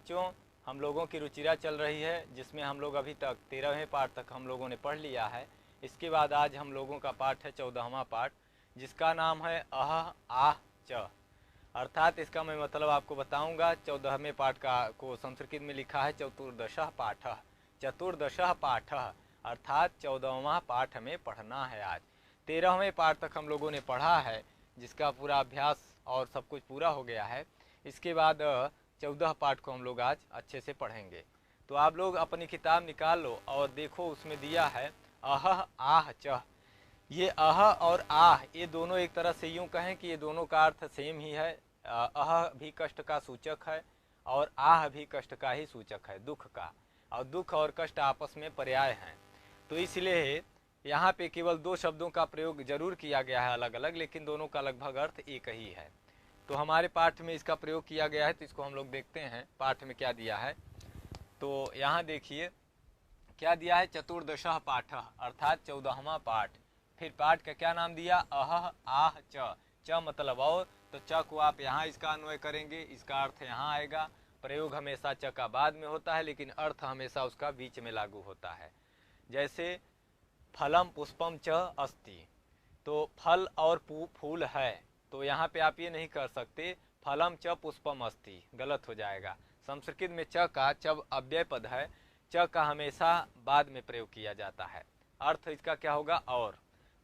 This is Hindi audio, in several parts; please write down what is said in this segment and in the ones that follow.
बच्चों, हम लोगों की रुचिरा चल रही है जिसमें हम लोग अभी तक 13वें पाठ तक हम लोगों ने पढ़ लिया है। इसके बाद आज हम लोगों का पाठ है 14वां पाठ, जिसका नाम है अह आह च। अर्थात इसका मैं मतलब आपको बताऊंगा। 14वें पाठ का को संस्कृत में लिखा है चतुर्दशः पाठः, चतुर्दशः पाठः, अर्थात 14वां पाठ हमें पढ़ना है आज। 13वें पाठ तक हम लोगों ने पढ़ा है, जिसका पूरा अभ्यास और सब कुछ पूरा हो गया है। इसके बाद 14 पाठ को हम लोग आज अच्छे से पढ़ेंगे। तो आप लोग अपनी किताब निकाल लो और देखो, उसमें दिया है अह आह च। ये अह और आह, ये दोनों एक तरह से यूँ कहें कि ये दोनों का अर्थ सेम ही है। अह भी कष्ट का सूचक है और आह भी कष्ट का ही सूचक है, दुख का। और दुख और कष्ट आपस में पर्याय हैं, तो इसलिए यहाँ पे केवल दो शब्दों का प्रयोग जरूर किया गया है अलग अलग, लेकिन दोनों का लगभग अर्थ एक ही है। तो हमारे पाठ में इसका प्रयोग किया गया है, तो इसको हम लोग देखते हैं पाठ में क्या दिया है। तो यहाँ देखिए क्या दिया है, चतुर्दशः पाठः, अर्थात 14वां पाठ। फिर पाठ का क्या नाम दिया, अह आह च। च मतलब और, तो च को आप यहाँ इसका अन्वय करेंगे, इसका अर्थ यहाँ आएगा। प्रयोग हमेशा च का बाद में होता है, लेकिन अर्थ हमेशा उसका बीच में लागू होता है। जैसे फलम पुष्पम च अस्ति, तो फल और फूल है, तो यहाँ पे आप ये नहीं कर सकते फलम च पुष्पम अस्ति, गलत हो जाएगा। संस्कृत में च का जब अव्यय पद है, च का हमेशा बाद में प्रयोग किया जाता है। अर्थ इसका क्या होगा, और।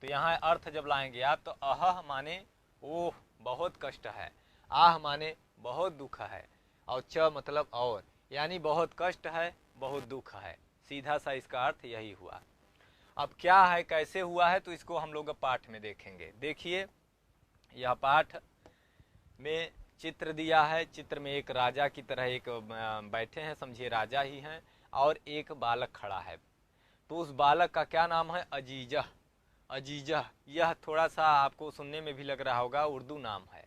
तो यहाँ अर्थ जब लाएंगे आप, तो अह माने ओह बहुत कष्ट है, आह माने बहुत दुख है, और च मतलब और, यानी बहुत कष्ट है बहुत दुख है। सीधा सा इसका अर्थ यही हुआ। अब क्या है, कैसे हुआ है, तो इसको हम लोग पाठ में देखेंगे। देखिए यह पाठ में चित्र दिया है। चित्र में एक राजा की तरह एक बैठे हैं, समझिए राजा ही हैं, और एक बालक खड़ा है। तो उस बालक का क्या नाम है, अजीजह। अजीजह, यह थोड़ा सा आपको सुनने में भी लग रहा होगा उर्दू नाम है,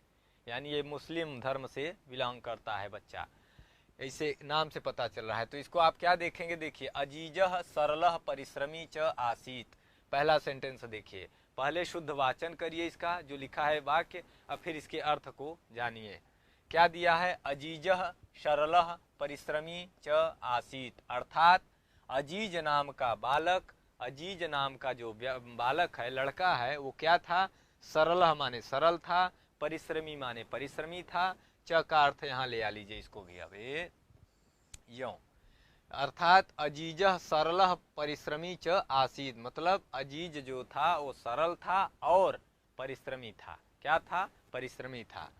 यानी ये मुस्लिम धर्म से बिलोंग करता है बच्चा, ऐसे नाम से पता चल रहा है। तो इसको आप क्या देखेंगे, देखिए अजीजह सरलह परिश्रमी च आसीत। पहला सेंटेंस देखिए, पहले शुद्ध वाचन करिए इसका जो लिखा है वाक्य, और फिर इसके अर्थ को जानिए। क्या दिया है, अजीजह सरलह परिश्रमी च आसीत, अर्थात अजीज नाम का बालक, अजीज नाम का जो बालक है, लड़का है, वो क्या था, सरलह माने सरल था, परिश्रमी माने परिश्रमी था। च का अर्थ यहाँ ले आ लीजिए इसको भी, अब यो, अर्थात अजीजह सरलह परिश्रमी च आसीद, मतलब अजीज जो था वो सरल था और परिश्रमी था। क्या था, परिश्रमी था।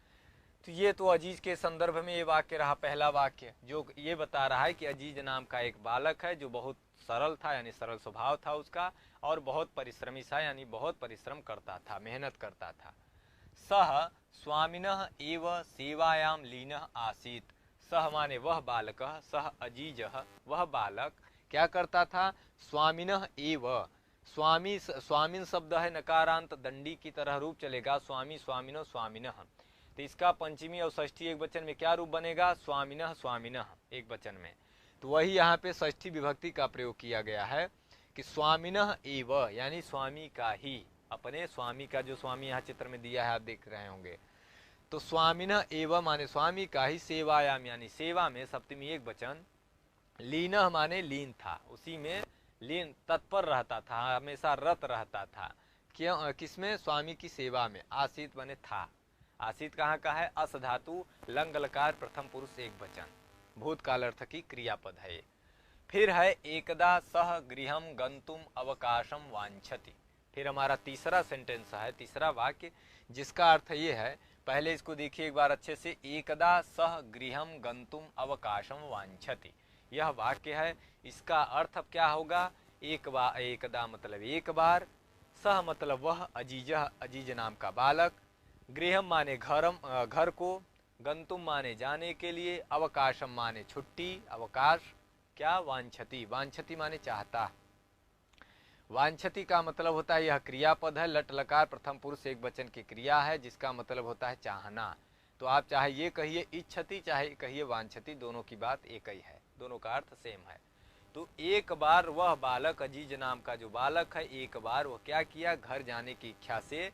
तो ये तो अजीज के संदर्भ में ये वाक्य रहा, पहला वाक्य जो ये बता रहा है कि अजीज नाम का एक बालक है जो बहुत सरल था, यानी सरल स्वभाव था उसका, और बहुत परिश्रमी था, यानी बहुत परिश्रम करता था, मेहनत करता था। सह स्वामिनः एव सेवायां लीनः आसीत। सह माने वह बालक, सह अजीजः वह बालक क्या करता था, स्वामिनः एव, स्वामी, स्वामिन शब्द है नकारांत दंडी की तरह रूप चलेगा, स्वामी स्वामिनो स्वामिनः। तो इसका पंचमी और षष्ठी एक वचन में क्या रूप बनेगा, स्वामिनः स्वामिनः एक वचन में। तो वही यहाँ पे षष्ठी विभक्ति का प्रयोग किया गया है कि स्वामिनः एव, यानी स्वामी का ही, अपने स्वामी का, जो स्वामी यहाँ चित्र में दिया है आप देख रहे होंगे। तो स्वामिनः एव माने स्वामी का ही, सेवायाम यानी सेवा में, सप्तमी एक वचन, लीनः माने लीन था, उसी में लीन तत्पर रहता था, हमेशा रत रहता था। क्यों, किसमें, स्वामी की सेवा में। आसीत माने था, आसीत कहाँ का है, अस धातु लंग लकार प्रथम पुरुष एक वचन, भूतकाल अर्थ की क्रियापद है। फिर है एकदा सह गृहम गंतुम अवकाशम वांछति। फिर हमारा तीसरा सेंटेंस है, तीसरा वाक्य, जिसका अर्थ ये है, पहले इसको देखिए एक बार अच्छे से, एकदा सह गृहम गंतुम अवकाशम वांछति, यह वाक्य है। इसका अर्थ अब क्या होगा, एक बार, एकदा मतलब एक बार, सह मतलब वह, अजीज अजीज नाम का बालक, गृहम माने घर को, गंतुम माने जाने के लिए, अवकाशम माने छुट्टी, अवकाश, क्या, वांछति, वांछति माने चाहता। वांछति का मतलब होता है, यह क्रियापद है, लट लकार प्रथम पुरुष एक वचन की क्रिया है, जिसका मतलब होता है चाहना। तो आप चाहे ये कहिए इच्छति, चाहे कहिए वांछति, दोनों की बात एक ही है, दोनों का अर्थ सेम है। तो एक बार वह बालक, अजीज नाम का जो बालक है, एक बार वह क्या किया, घर जाने की इच्छा से,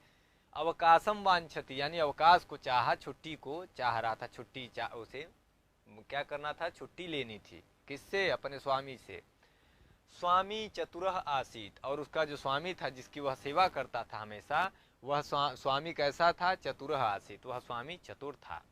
अवकाशम वांछति यानी अवकाश को चाहा, छुट्टी को चाह रहा था, छुट्टी उसे क्या करना था, छुट्टी लेनी थी। किससे, अपने स्वामी से। स्वामी चतुरः आसीत, और उसका जो स्वामी था जिसकी वह सेवा करता था हमेशा, वह स्वामी कैसा था, चतुरः आसीत, वह स्वामी चतुर था।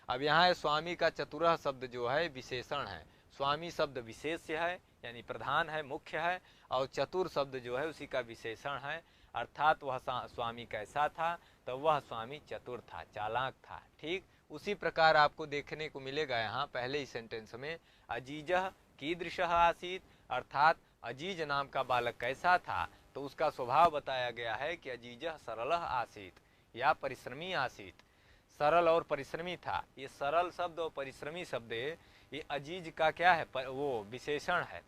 अब यहाँ स्वामी का चतुरः शब्द जो है विशेषण है, स्वामी शब्द विशेष्य है यानी प्रधान है, मुख्य है, और चतुर शब्द जो है उसी का विशेषण है। अर्थात वह स्वामी कैसा था, तो वह स्वामी चतुर था, चालाक था। ठीक उसी प्रकार आपको देखने को मिलेगा यहाँ पहले ही सेंटेंस में, अजीजः कीदृशः आसीत, अर्थात अजीज नाम का बालक कैसा था, तो उसका स्वभाव बताया गया है कि अजीजः सरलः आसीत या परिश्रमी आसीत, सरल और परिश्रमी था। ये सरल शब्द और परिश्रमी शब्द ये अजीज का क्या है, वो विशेषण है।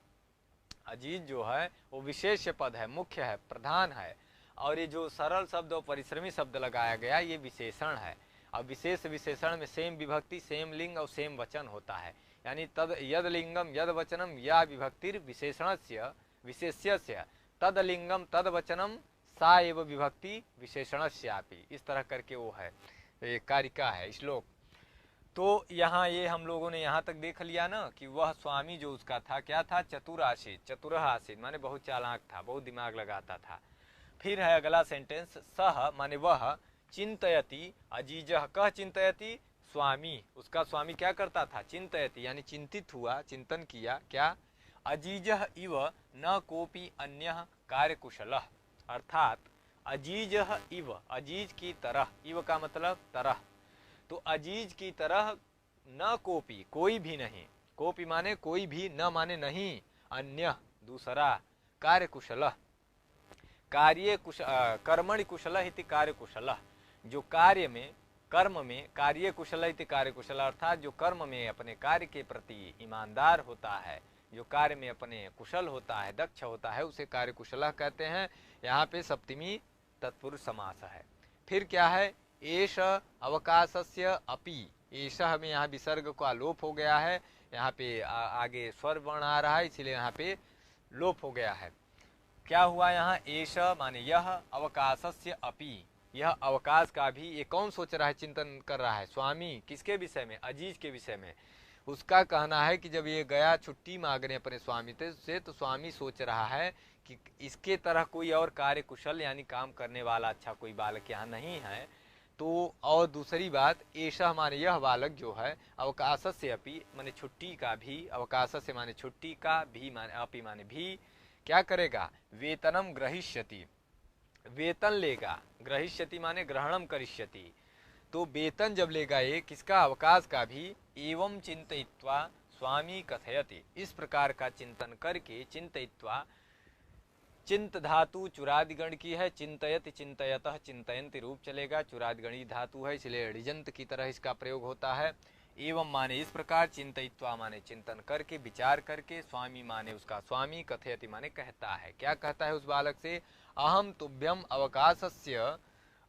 अजीज जो है वो विशेष पद है, मुख्य है, प्रधान है, और ये जो सरल शब्द और परिश्रमी शब्द लगाया गया ये विशेषण है। अब विशेष विशेषण में सेम विभक्ति, सेम लिंग और सेम वचन होता है, यानी तद यद लिंगम यद वचनम या विभक्तिर विशेषणस्य विशेष्यस्य तद लिंगम तद वचनम सा एव विभक्ति विशेषणस्यापि, इस तरह करके वो है, ये कारिका है श्लोक। तो यहाँ ये हम लोगों ने यहाँ तक देख लिया ना कि वह स्वामी जो उसका था क्या था, चतुर आसीत, चतुरः आसीत माने बहुत चालाक था, बहुत दिमाग लगाता था। फिर है अगला सेंटेंस, सह माने वह, चिंतयति अजीजः, कह चिंतयति, स्वामी उसका स्वामी क्या करता था, चिंतयति यानी चिंतित हुआ, चिंतन किया, क्या, अजीजः इव न कोपि अन्यः कार्यकुशलः, अर्थात अजीजः इव, अजीज की तरह, इव का मतलब तरह, तो अजीज की तरह न कोपी, कोई भी नहीं, कोपी माने कोई भी, न माने नहीं, अन्य दूसरा, कार्य कुशल, कर्मणि कुशल इति कार्य कुशल, जो कार्य में, कर्म में, कार्य कुशल इति कार्य कुशल, अर्थात जो कर्म में अपने कार्य के प्रति ईमानदार होता है, जो कार्य में अपने कुशल होता है, दक्ष होता है, उसे कार्य कुशल कहते हैं। यहाँ पे सप्तमी तत्पुरुष समास है। फिर क्या है, एष अवकाशस्य अपि, एष में यहाँ विसर्ग का लोप हो गया है, यहाँ पे आगे स्वर वर्ण आ रहा है, इसलिए यहाँ पे लोप हो गया है। क्या हुआ यहाँ, एष माने यह, अवकाशस्य अपि, यह अवकाश का भी, ये कौन सोच रहा है, चिंतन कर रहा है, स्वामी, किसके विषय में, अजीज के विषय में। उसका कहना है कि जब ये गया छुट्टी मांगने अपने स्वामी से, तो स्वामी सोच रहा है कि इसके तरह कोई और कार्य कुशल यानी काम करने वाला अच्छा कोई बालक यहाँ नहीं है। तो और दूसरी बात, ऐसा माने यह बालक जो है, अवकाश से अपि माने छुट्टी का भी, अवकाश से माने छुट्टी का, भी माने अपि माने भी, क्या करेगा, वेतनम ग्रहिष्यति, वेतन लेगा, ग्रहिष्यति माने ग्रहणम करिष्यति, तो वेतन जब लेगा ये किसका, अवकाश का भी, एवं चिंतयित्वा स्वामी कथयति, इस प्रकार का चिंतन करके, चिंतयित्वा, चिंत धातु चुरादिगण की है, चिंतयति चिंतयतः चिंतयन्ति रूप चलेगा, चुरादिगणी धातु है इसलिए ऋजंत की तरह इसका प्रयोग होता है। एवं माने इस प्रकार, चिंतयित्वा माने चिंतन करके, विचार करके, स्वामी माने उसका स्वामी, कथयति माने कहता है, क्या कहता है उस बालक से, अहम तुभ्यम अवकाशस्य,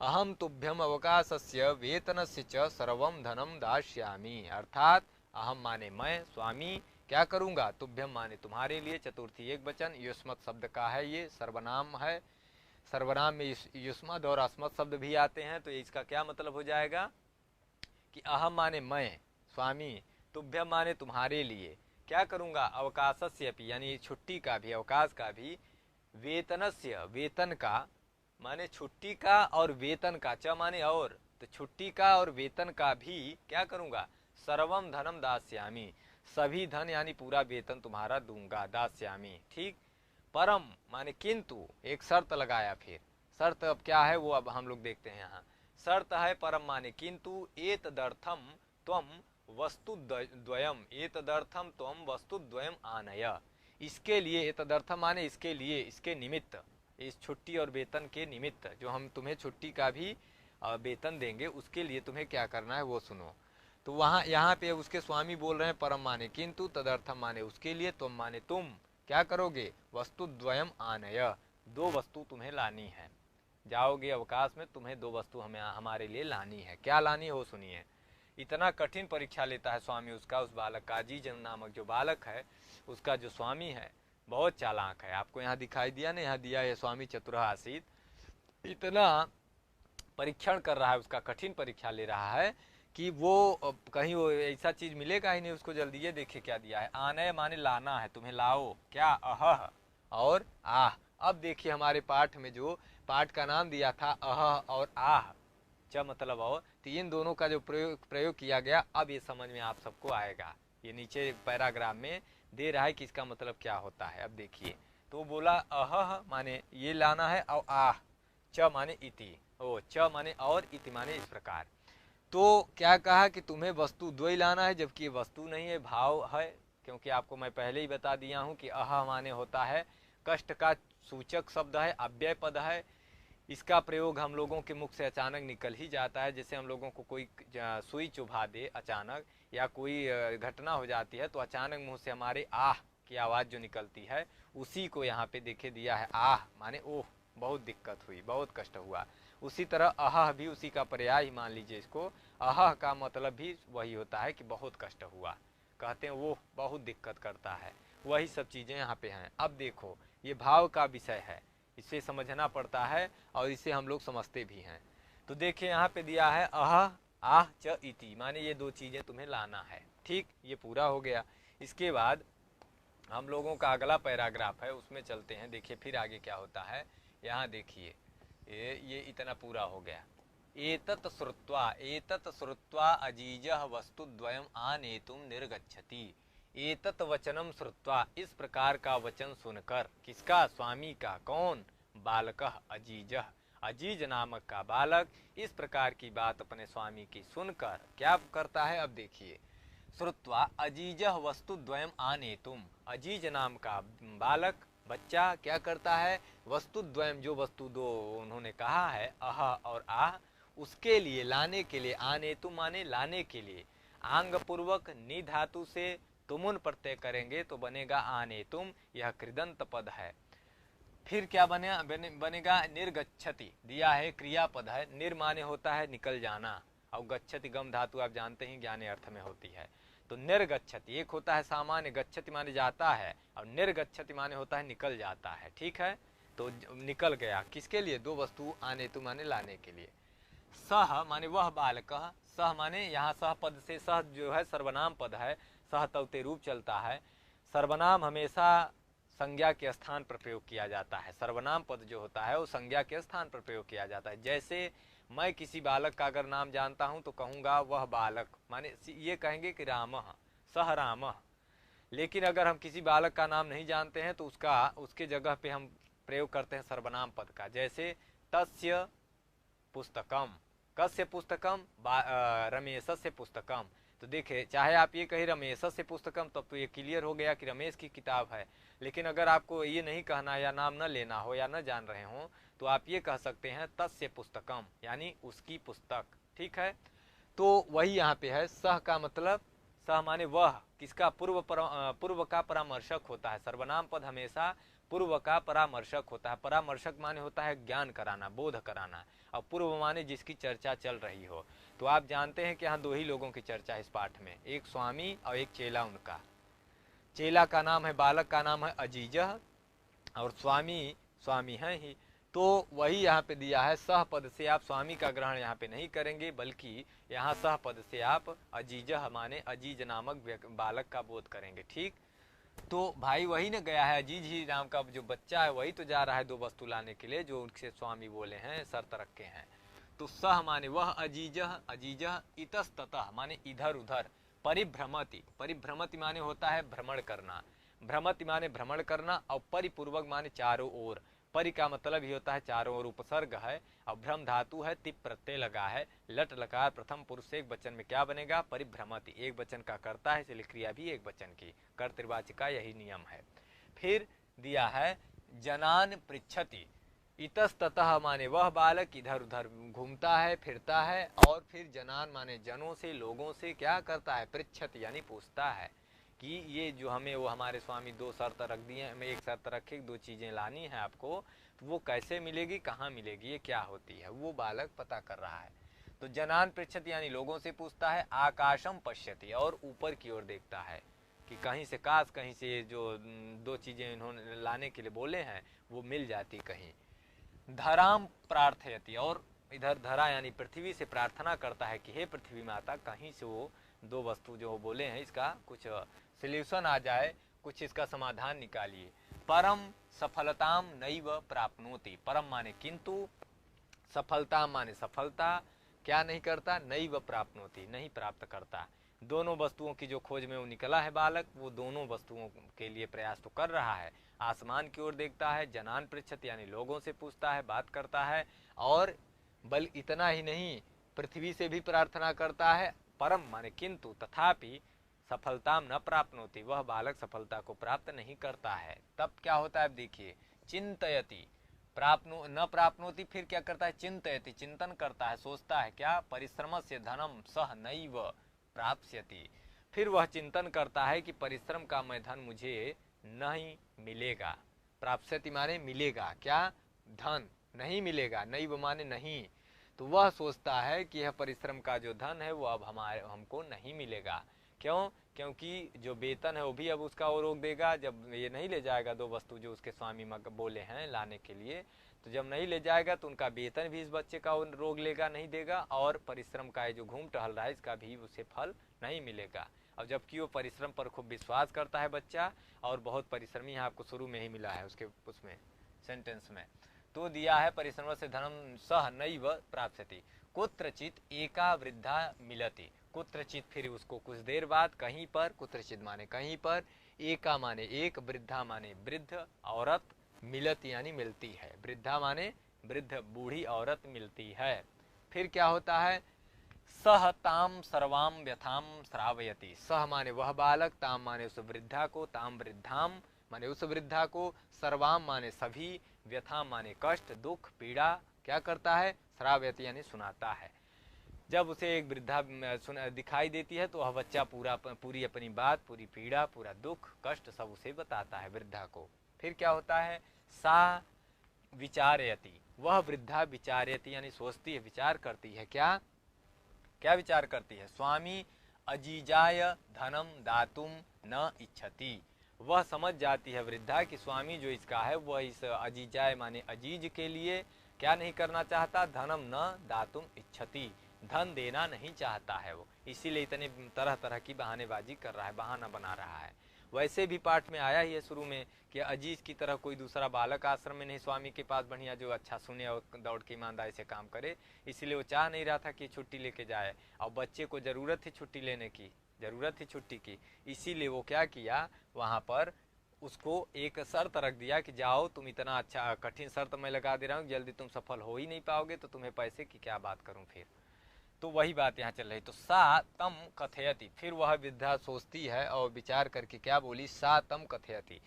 अहम तुभ्यम अवकाशस्य वेतनस्य च सर्वम धनम दास्यामि, अर्थात अहम माने मैं, स्वामी क्या करूंगा, तुभ्यम माने तुम्हारे लिए, चतुर्थी एक वचन, युष्मत शब्द का है, ये सर्वनाम है, सर्वनाम में युष्मत और अस्मत शब्द भी आते हैं, तो इसका क्या मतलब हो जाएगा कि अहम माने मैं, स्वामी, तुभ्यम माने तुम्हारे लिए, क्या करूंगा, अवकाशस्य यानी छुट्टी का भी, अवकाश का भी, वेतनस्य वेतन का माने छुट्टी का, और वेतन का, च माने और, तो छुट्टी का और वेतन का भी क्या करूंगा, सर्वम धनम दास्यामि, सभी धन यानी पूरा वेतन तुम्हारा दूंगा, दास्यामि, ठीक। परम माने किंतु, एक शर्त लगाया, फिर शर्त अब क्या है वो अब हम लोग देखते हैं। यहाँ शर्त है परम माने किंतु, एतदर्थम त्वम वस्तु द्वयम, एतदर्थम त्वम वस्तु द्वयम आनय, इसके लिए, एतदर्थम माने इसके लिए, इसके निमित्त, इस छुट्टी और वेतन के निमित्त, जो हम तुम्हें छुट्टी का भी वेतन देंगे उसके लिए तुम्हें क्या करना है वो सुनो। तो वहाँ यहाँ पे उसके स्वामी बोल रहे हैं परम माने किंतु, तदर्थम माने उसके लिए, तुम माने तुम क्या करोगे, वस्तु द्वयम आनय, दो वस्तु तुम्हें लानी है, जाओगे अवकाश में, तुम्हें दो वस्तु हमें हमारे लिए लानी है, क्या लानी हो सुनिए। इतना कठिन परीक्षा लेता है स्वामी उसका, उस बालक का, अजीज नामक जो बालक है उसका जो स्वामी है बहुत चालाक है। आपको यहाँ दिखाई दिया ना, यहाँ दिया है स्वामी चतुरः आसीत, इतना परीक्षण कर रहा है उसका, कठिन परीक्षा ले रहा है कि वो कहीं वो ऐसा चीज मिलेगा ही नहीं उसको जल्दी। ये देखिए क्या दिया है, आने माने लाना है, तुम्हें लाओ क्या, अह और आह। अब देखिए हमारे पाठ में जो पाठ का नाम दिया था अह और आह, च मतलब और, तो इन दोनों का जो प्रयोग किया गया, अब ये समझ में आप सबको आएगा। ये नीचे पैराग्राफ में दे रहा है कि इसका मतलब क्या होता है। अब देखिए, तो बोला अह माने ये लाना है और आह, च माने इति, ओ च माने और, इति माने इस प्रकार। तो क्या कहा कि तुम्हें वस्तु द्वय लाना है, जबकि ये वस्तु नहीं है, भाव है। क्योंकि आपको मैं पहले ही बता दिया हूं कि अह माने होता है कष्ट का सूचक शब्द है, अव्यय पद है। इसका प्रयोग हम लोगों के मुख से अचानक निकल ही जाता है। जैसे हम लोगों को कोई सुई चुभा दे अचानक, या कोई घटना हो जाती है, तो अचानक मुंह से हमारे आह की आवाज़ जो निकलती है, उसी को यहाँ पे देखे दिया है। आह माने ओह, बहुत दिक्कत हुई, बहुत कष्ट हुआ। उसी तरह अह भी उसी का पर्याय ही मान लीजिए इसको। अह का मतलब भी वही होता है कि बहुत कष्ट हुआ, कहते हैं वो बहुत दिक्कत करता है। वही सब चीज़ें यहाँ पे हैं। अब देखो, ये भाव का विषय है, इसे समझना पड़ता है और इसे हम लोग समझते भी हैं। तो देखिए यहाँ पे दिया है अह आह च इति, माने ये दो चीजें तुम्हें लाना है। ठीक, ये पूरा हो गया। इसके बाद हम लोगों का अगला पैराग्राफ है, उसमें चलते हैं। देखिए फिर आगे क्या होता है, यहाँ देखिए ये इतना पूरा हो गया। एतत् श्रुत्वा अजीजः वस्तुद्वयम् आनेतुम निर्गच्छति। एतत् वचनम श्रुत्वा, इस प्रकार का वचन सुनकर, किसका, स्वामी का, कौन, बालकः अजीजः, अजीज नामक का बालक इस प्रकार की बात अपने स्वामी की सुनकर क्या करता है। अब देखिए, श्रुत्वा अजीजः वस्तुद्वयम् आनेतुम, अजीज नाम का बालक बच्चा क्या करता है, वस्तुद्वयम् जो वस्तु दो उन्होंने कहा है अह और आह, उसके लिए लाने के लिए, आनेतुम माने लाने के लिए, आंग पूर्वक नि धातु से तुमुन प्रत्यय करेंगे तो बनेगा आनेतुम, यह कृदंत पद है। फिर क्या बनेगा निर्गच्छति, दिया है क्रियापद है। निर माने होता है निकल जाना, और गच्छति गम धातु आप जानते हैं ज्ञाने अर्थ में होती है। तो निर्गच्छति एक होता है सामान्य, गच्छति माने जाता है, और निर्गच्छति माने होता है निकल जाता है। ठीक है, तो निकल गया किसके लिए, दो वस्तु आने तु माने लाने के लिए। सह माने वह बालक, सह माने यहाँ सह पद से, सह जो है सर्वनाम पद है, सह तवते रूप चलता है। सर्वनाम हमेशा संज्ञा के स्थान पर प्रयोग किया जाता है। सर्वनाम पद जो होता है वो संज्ञा के स्थान पर प्रयोग किया जाता है। जैसे मैं किसी बालक का अगर नाम जानता हूं तो कहूंगा वह बालक, माने ये कहेंगे कि रामः, सह रामः। लेकिन अगर हम किसी बालक का नाम नहीं जानते हैं तो उसके जगह पे हम प्रयोग करते हैं सर्वनाम पद का। जैसे तस्य पुस्तकम, कस्य पुस्तकम, रमेशस्य पुस्तकम। तो देखिए, चाहे आप ये कहे रमेश से पुस्तकम, तब तो ये क्लियर हो गया कि रमेश की किताब है। लेकिन अगर आपको ये नहीं कहना या नाम न लेना हो या न जान रहे हो, तो आप ये कह सकते हैं तस्य पुस्तकम, यानी उसकी पुस्तक। ठीक है, तो वही यहाँ पे है। सह का मतलब, सह माने वह, किसका, पूर्व का परामर्शक होता है। सर्वनाम पद हमेशा पूर्व का परामर्शक होता है। परामर्शक माने होता है ज्ञान कराना, बोध कराना, और पूर्व माने जिसकी चर्चा चल रही हो। तो आप जानते हैं कि यहाँ दो ही लोगों की चर्चा है इस पाठ में, एक स्वामी और एक चेला उनका। चेला का नाम है, बालक का नाम है अजीजह, और स्वामी स्वामी है ही। तो वही यहाँ पे दिया है, सह पद से आप स्वामी का ग्रहण यहाँ पे नहीं करेंगे, बल्कि यहाँ सह पद से आप अजीजह माने अजीज नामक बालक का बोध करेंगे। ठीक, तो भाई वही न गया है, अजीज ही नाम का जो बच्चा है वही तो जा रहा है दो वस्तु लाने के लिए, जो उनसे स्वामी बोले हैं, शर्त रखे हैं। तो सह माने वह अजीजह, अजीजह इतस्ततः माने इधर उधर, परिभ्रमति, परिभ्रमति माने होता है भ्रमण करना, भ्रमति माने भ्रमण करना, और परिपूर्वक माने चारों ओर। परि का मतलब ही होता है चारों ओर, उपसर्ग है, और भ्रम धातु है, तिप प्रत्यय लगा है, लट लकार प्रथम पुरुष एक वचन में क्या बनेगा, परिभ्रमति। एक वचन का करता है, इसलिए क्रिया भी एक वचन की, कर्तृवाचिका यही नियम है। फिर दिया है जनान पृच्छति, इतस्ततः माने वह बालक इधर उधर घूमता है, फिरता है, और फिर जनान माने जनों से, लोगों से क्या करता है, पृच्छति यानी पूछता है कि ये जो हमें वो हमारे स्वामी दो शर्त रख दिए, हमें एक शर्त रखे, दो चीजें लानी है आपको, तो वो कैसे मिलेगी, कहाँ मिलेगी, ये क्या होती है, वो बालक पता कर रहा है। तो जनान पृच्छति यानी लोगों से पूछता है, आकाशम पश्यति और ऊपर की ओर देखता है कि कहीं से, काश कहीं से जो दो चीजें इन्होंने लाने के लिए बोले हैं वो मिल जाती कहीं। धराम प्रार्थयति और इधर धरा यानी पृथ्वी से प्रार्थना करता है कि हे पृथ्वी माता, कहीं से वो दो वस्तु जो बोले हैं इसका कुछ सल्यूशन आ जाए, कुछ इसका समाधान निकालिए। परम सफलताम नैव प्राप्नोति, परम माने किंतु, सफलता माने सफलता क्या नहीं करता, नैव प्राप्नोति नहीं प्राप्त करता। दोनों वस्तुओं की जो खोज में वो निकला है बालक, वो दोनों वस्तुओं के लिए प्रयास तो कर रहा है। आसमान की ओर देखता है, जनान पृच्छत यानी लोगों से पूछता है, बात करता है, और बल इतना ही नहीं, पृथ्वी से भी प्रार्थना करता है। परम माने किंतु, तथापि सफलता न प्राप्नोति, वह बालक सफलता को प्राप्त नहीं करता है। तब क्या होता है, अब देखिए, चिंतयति, न प्राप्नोति, फिर क्या करता है, चिंतयति, चिंतन करता है, सोचता है क्या, परिश्रम से धनम सह नैव प्राप्स्यति, फिर वह चिंतन करता है कि परिश्रम का मैं धन मुझे नहीं मिलेगा। प्राप्स्यति माने मिलेगा, क्या, धन नहीं मिलेगा, नैव माने नहीं, तो वह सोचता है कि यह परिश्रम का जो धन है वो अब हमको नहीं मिलेगा। क्यों, क्योंकि जो वेतन है वो भी अब उसका वो रोक देगा, जब ये नहीं ले जाएगा दो वस्तु जो उसके स्वामी बोले हैं लाने के लिए, तो जब नहीं ले जाएगा तो उनका वेतन भी इस बच्चे का रोक लेगा, नहीं देगा, और परिश्रम का जो घूम टहल रहा है इसका भी उसे फल नहीं मिलेगा। और जबकि वो परिश्रम पर खूब विश्वास करता है बच्चा, और बहुत परिश्रमी है, आपको शुरू में ही मिला है उसके उसमें सेंटेंस में, तो दिया है परिश्रम से धनम सह नैव प्राप्स्यति, कुत्रचित एका वृद्धा मिलति, कुत्रचित फिर उसको कुछ देर बाद कहीं पर, कुत्रचित माने कहीं पर, एका माने एक, वृद्धा माने वृद्ध औरत, मिलती यानी मिलती है, वृद्धा माने वृद्ध बूढ़ी औरत मिलती है। फिर क्या होता है, सह ताम सर्वाम व्यथाम श्रावयति, सह माने वह बालक, ताम माने उस वृद्धा को, ताम वृद्धाम माने उस वृद्धा को, सर्वाम माने सभी, व्यथाम माने कष्ट, दुख, पीड़ा, क्या करता है, श्रावयति यानी सुनाता है। जब उसे एक वृद्धा दिखाई देती है तो वह बच्चा पूरी अपनी बात, पूरी पीड़ा, पूरा दुख, कष्ट सब उसे बताता है वृद्धा को। फिर क्या होता है, सा विचारयति, वह वृद्धा विचारयति यानी सोचती है, विचार करती है, क्या क्या विचार करती है, स्वामी अजीजाय धनम दातुम न इच्छति, वह समझ जाती है वृद्धा कि स्वामी जो इसका है वह इस अजीजाय माने अजीज के लिए क्या नहीं करना चाहता, धनम न दातुम इच्छति, धन देना नहीं चाहता है वो, इसीलिए इतने तरह तरह की बहानेबाजी कर रहा है, बहाना बना रहा है। वैसे भी पाठ में आया ही है शुरू में कि अजीज की तरह कोई दूसरा बालक आश्रम में नहीं, स्वामी के पास बढ़िया जो अच्छा सुने और दौड़ के ईमानदारी से काम करे, इसलिए वो चाह नहीं रहा था कि छुट्टी लेके जाए, और बच्चे को ज़रूरत थी छुट्टी लेने की, ज़रूरत थी छुट्टी की, इसीलिए वो क्या किया, वहाँ पर उसको एक शर्त रख दिया कि जाओ तुम, इतना अच्छा कठिन शर्त मैं लगा दे रहा हूँ, जल्दी तुम सफल हो ही नहीं पाओगे तो तुम्हें पैसे की क्या बात करूँ फिर। तो वही बात यहाँ चल रही। तो सा तम कथयति, फिर वह वृद्धा सोचती है और विचार करके क्या बोली, सा तम कथयति,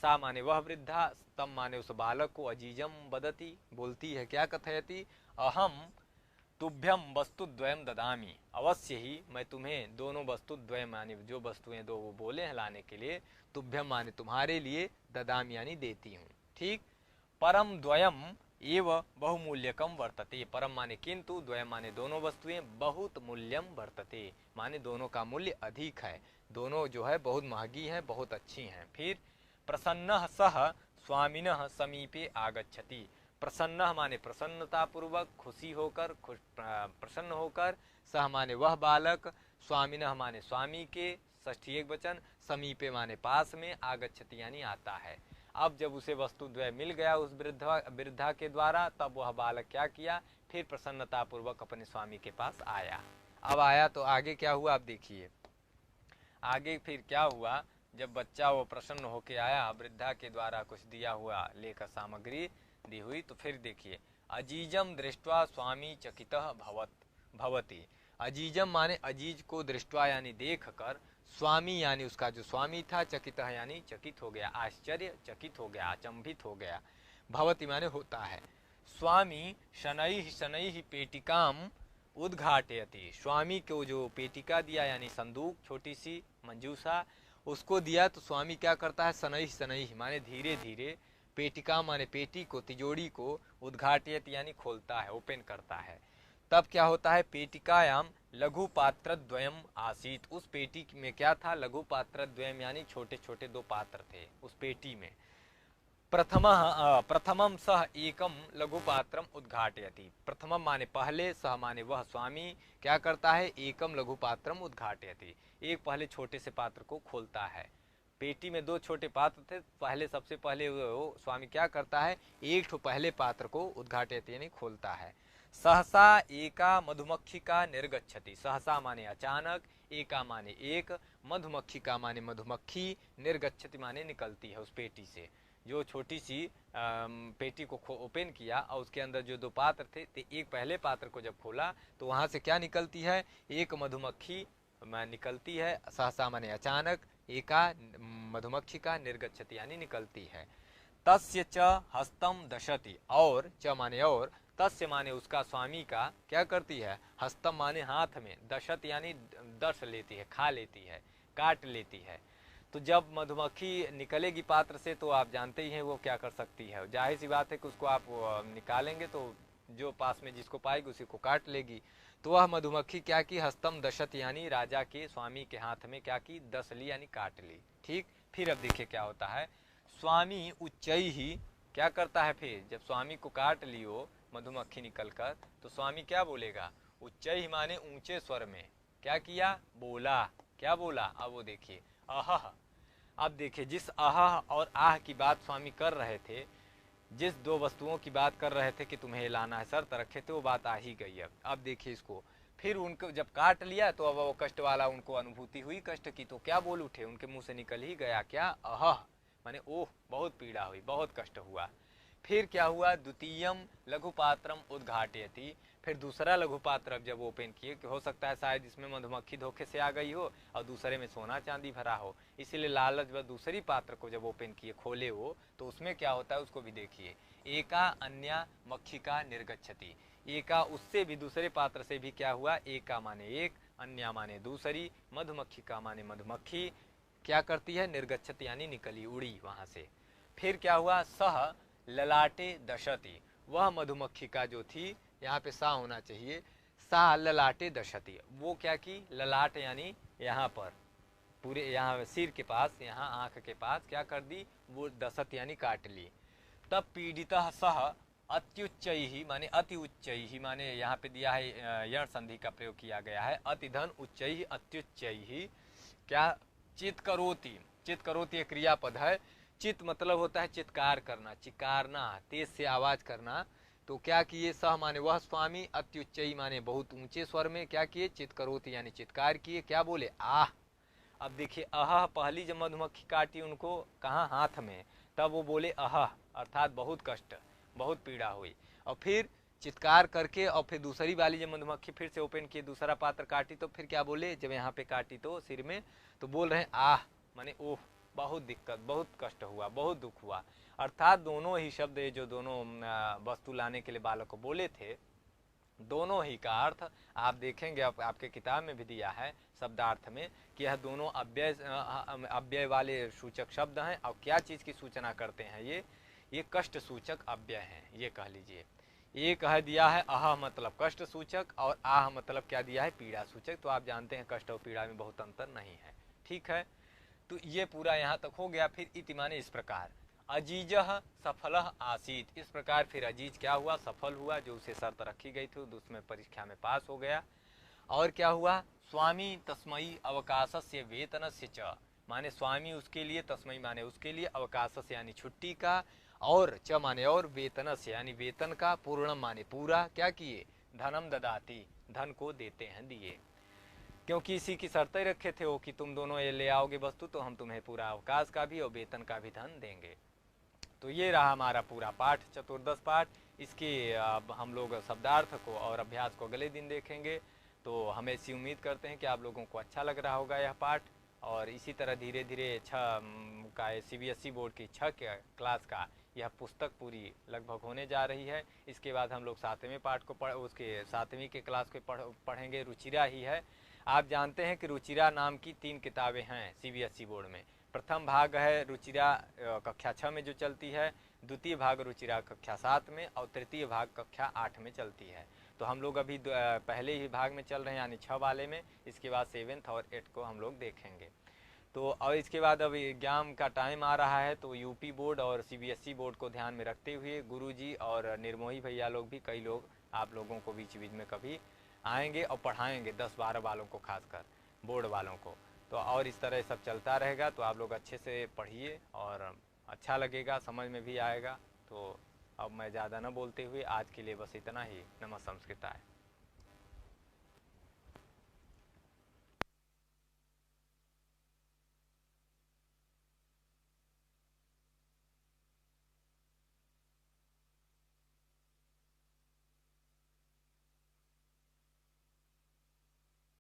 सा माने वह वृद्धा, तम माने उस बालक को, अजीजम वदति बोलती है, क्या कथयति, अहम तुभ्यम वस्तु द्वयम ददामी, अवश्य ही मैं तुम्हें दोनों वस्तु द्वयम माने जो वस्तुएं दो वो बोले हैं लाने के लिए, तुभ्यम माने तुम्हारे लिए, ददामी यानी देती हूँ, ठीक। परम द्वयम एव बहुमूल्यकम वर्तते, परम माने किंतु, द्वयम माने दोनों वस्तुएं, बहुत मूल्यम वर्तते माने दोनों का मूल्य अधिक है, दोनों जो है बहुत महंगी हैं, बहुत अच्छी हैं। फिर प्रसन्नः सह स्वामिनः समीपे आगच्छति, प्रसन्न माने प्रसन्नता पूर्वक, खुशी होकर, प्रसन्न होकर, सह माने वह बालक, स्वामिनः माने स्वामी के, षष्ठी एक वचन, समीपे माने पास में, आगच्छति यानी आता है। अब जब उसे वस्तु द्वय मिल गया उस वृद्धा के द्वारा, तब वह बालक क्या किया, फिर प्रसन्नता पूर्वक अपने स्वामी के पास आया। अब आया तो आगे क्या हुआ, आप देखिए आगे फिर क्या हुआ। जब बच्चा वो प्रसन्न होके आया, वृद्धा के द्वारा कुछ दिया हुआ लेकर सामग्री दी हुई, तो फिर देखिए, अजीजम दृष्ट्वा स्वामी चकितः भवति, अजीजम माने अजीज को, दृष्ट्वा यानी देख कर, स्वामी यानी उसका जो स्वामी था, चकित यानी चकित हो गया, आश्चर्य चकित हो गया, अचंभित हो गया, भवति माने होता है। स्वामी शनैः शनैः पेटिकाम उद्घाटयति, स्वामी को जो पेटिका दिया यानी संदूक, छोटी सी मंजूसा उसको दिया, तो स्वामी क्या करता है, शनैः शनैः माने धीरे धीरे, पेटिका माने पेटी को, तिजोरी को, उद्घाटयति यानी खोलता है, ओपन करता है। तब क्या होता है, पेटिकायाम लघु पात्र द्वयम आसीत, उस पेटी में क्या था, लघु पात्र द्वयम यानी छोटे छोटे दो पात्र थे उस पेटी में। प्रथमम सह एकम लघुपात्रम उद्घाटयति। प्रथमम माने पहले, सह माने वह स्वामी क्या करता है, एकम लघुपात्रम उद्घाटयति, एक पहले छोटे से पात्र को खोलता है। पेटी में 2 छोटे पात्र थे, पहले सबसे पहले वो स्वामी क्या करता है, एक पहले पात्र को उद्घाटयति यानी खोलता है। सहसा एका मधुमक्खी का निर्गच्छति। सहसा माने अचानक, एका माने एक, मधुमक्खी का माने मधुमक्खी, निर्गच्छति माने निकलती है उस पेटी से। जो छोटी सी पेटी को ओपन किया और उसके अंदर जो 2 पात्र थे, तो एक पहले पात्र को जब खोला तो वहां से क्या निकलती है, एक मधुमक्खी निकलती है। सहसा माने अचानक, एका मधुमक्खी का, निर्गच्छति यानी निकलती है। तस्य च हस्तम दशति, और च माने और, तस्य माने उसका स्वामी का क्या करती है, हस्तम माने हाथ में, दशत यानी दर्श लेती है, खा लेती है, काट लेती है। तो जब मधुमक्खी निकलेगी पात्र से तो आप जानते ही हैं वो क्या कर सकती है, जाहिर सी बात है कि उसको आप निकालेंगे तो जो पास में जिसको पाएगी उसी को काट लेगी। तो वह मधुमक्खी क्या की, हस्तम दशत यानी राजा के स्वामी के हाथ में क्या की, दस ली यानी काट ली। ठीक, फिर अब देखिए क्या होता है, स्वामी उच्चई ही क्या करता है, फिर जब स्वामी को काट लियो मधुमक्खी निकलकर तो स्वामी क्या बोलेगा, उच्चई माने ऊंचे स्वर में क्या किया, बोला। क्या बोला, अब वो देखिए अह। अब देखिए जिस अह और आह की बात स्वामी कर रहे थे, जिस 2 वस्तुओं की बात कर रहे थे कि तुम्हें लाना है, शर्त रखे थे, वो बात आ ही गई। अब देखिए इसको, फिर उनको जब काट लिया तो अब वो कष्ट वाला उनको अनुभूति हुई कष्ट की, तो क्या बोल उठे, उनके मुंह से निकल ही गया क्या, अह माने ओह, बहुत पीड़ा हुई, बहुत कष्ट हुआ। फिर क्या हुआ, द्वितीयम लघुपात्रम उद्घाटयति, फिर दूसरा लघुपात्र अब जब ओपन किए, कि हो सकता है शायद इसमें मधुमक्खी धोखे से आ गई हो और दूसरे में सोना चांदी भरा हो, इसीलिए लालच व दूसरी पात्र को जब ओपन किए, खोले वो, तो उसमें क्या होता है उसको भी देखिए, एका अन्या मक्खी का निर्गच्छति, एका उससे भी दूसरे पात्र से भी क्या हुआ, एका माने एक, अन्या माने दूसरी, मधुमक्खी का माने मधुमक्खी क्या करती है, निर्गच्छति यानी निकली, उड़ी वहां से। फिर क्या हुआ, सह ललाटे दशति, वह मधुमक्खी का जो थी, यहाँ पे सा होना चाहिए, सा ललाटे दशति, वो क्या की, ललाट यानी यहाँ पर पूरे यहाँ सिर के पास, यहाँ आंख के पास क्या कर दी, वो दशत यानी काट ली। तब पीड़िता सह अत्युच्च ही माने अति उच्च ही, माने यहाँ पे दिया है यण संधि का प्रयोग किया गया है, अति धन उच्च ही अत्युच्च ही, क्या चित करोति, चित करोति एक क्रियापद है। चित मतलब होता है चित्कार करना, चिकारना, तेज से आवाज करना। तो क्या किए, सह माने वह स्वामी, अत्युच्चई माने बहुत ऊंचे स्वर में क्या किए, चित करोति यानी चित्कार किए, क्या बोले, आह। अब देखिए अह, पहली जब मधुमक्खी काटी उनको कहाँ, हाथ में, तब वो बोले अह, अर्थात बहुत कष्ट, बहुत पीड़ा हुई। और फिर चित्कार करके और फिर दूसरी वाली जब मधुमक्खी फिर से ओपन किए, दूसरा पात्र काटी, तो फिर क्या बोले, जब यहाँ पे काटी तो सिर में, तो बोल रहे हैं आह माने ओह, बहुत दिक्कत, बहुत कष्ट हुआ, बहुत दुख हुआ। अर्थात दोनों ही शब्द जो दोनों वस्तु लाने के लिए बालक को बोले थे, दोनों ही का अर्थ आप देखेंगे, आपके किताब में भी दिया है शब्दार्थ में, कि यह दोनों अव्यय वाले सूचक शब्द हैं। और क्या चीज की सूचना करते हैं, ये कष्ट सूचक अव्यय हैं, ये कह लीजिए। एक है दिया है अह मतलब कष्ट सूचक, और आह मतलब क्या दिया है, पीड़ा सूचक। तो आप जानते हैं कष्ट और पीड़ा में बहुत अंतर नहीं है। ठीक है, तो ये पूरा यहाँ तक हो गया। फिर इति माने इस प्रकार, अजीज सफल आसीत, इस प्रकार फिर अजीज क्या हुआ, सफल हुआ, जो उसे शर्त रखी गई थी उसमें परीक्षा में पास हो गया। और क्या हुआ, स्वामी तस्मयी अवकाशस्य वेतनस्य च, माने स्वामी उसके लिए, तस्मयी माने उसके लिए, अवकाशस्य यानी छुट्टी का, और च माने और, वेतनस्य यानी वेतन का, पूर्णम माने पूरा, क्या किए, धनम ददाती, धन को देते हैं, दिए। क्योंकि इसी की शर्तें रखे थे वो कि तुम दोनों ये ले आओगे वस्तु तो हम तुम्हें पूरा अवकाश का भी और वेतन का भी धन देंगे। तो ये रहा हमारा पूरा पाठ, चतुर्दश पाठ। इसके अब हम लोग शब्दार्थ को और अभ्यास को अगले दिन देखेंगे। तो हम ऐसी उम्मीद करते हैं कि आप लोगों को अच्छा लग रहा होगा यह पाठ, और इसी तरह धीरे धीरे 6 का CBSE बोर्ड की 6 क्लास का यह पुस्तक पूरी लगभग होने जा रही है। इसके बाद हम लोग 7वें पाठ को उसके 7वीं के क्लास को पढ़ेंगे, रुचिरा ही है। आप जानते हैं कि रुचिरा नाम की 3 किताबें हैं CBSE बोर्ड में। प्रथम भाग है रुचिरा कक्षा 6 में जो चलती है, द्वितीय भाग रुचिरा कक्षा 7 में, और तृतीय भाग कक्षा 8 में चलती है। तो हम लोग अभी पहले ही भाग में चल रहे हैं यानी 6 वाले में, इसके बाद 7th और 8th को हम लोग देखेंगे। तो तो अब इसके बाद अब एग्ज़ाम का टाइम आ रहा है, तो यूपी बोर्ड और सीबीएसई बोर्ड को ध्यान में रखते हुए गुरुजी और निर्मोही भैया लोग भी, कई लोग आप लोगों को बीच बीच में कभी आएंगे और पढ़ाएंगे 10-12 वालों को, खासकर बोर्ड वालों को। तो और इस तरह सब चलता रहेगा, तो आप लोग अच्छे से पढ़िए और अच्छा लगेगा, समझ में भी आएगा। तो अब मैं ज़्यादा न बोलते हुए आज के लिए बस इतना ही। नमः संस्कृताय।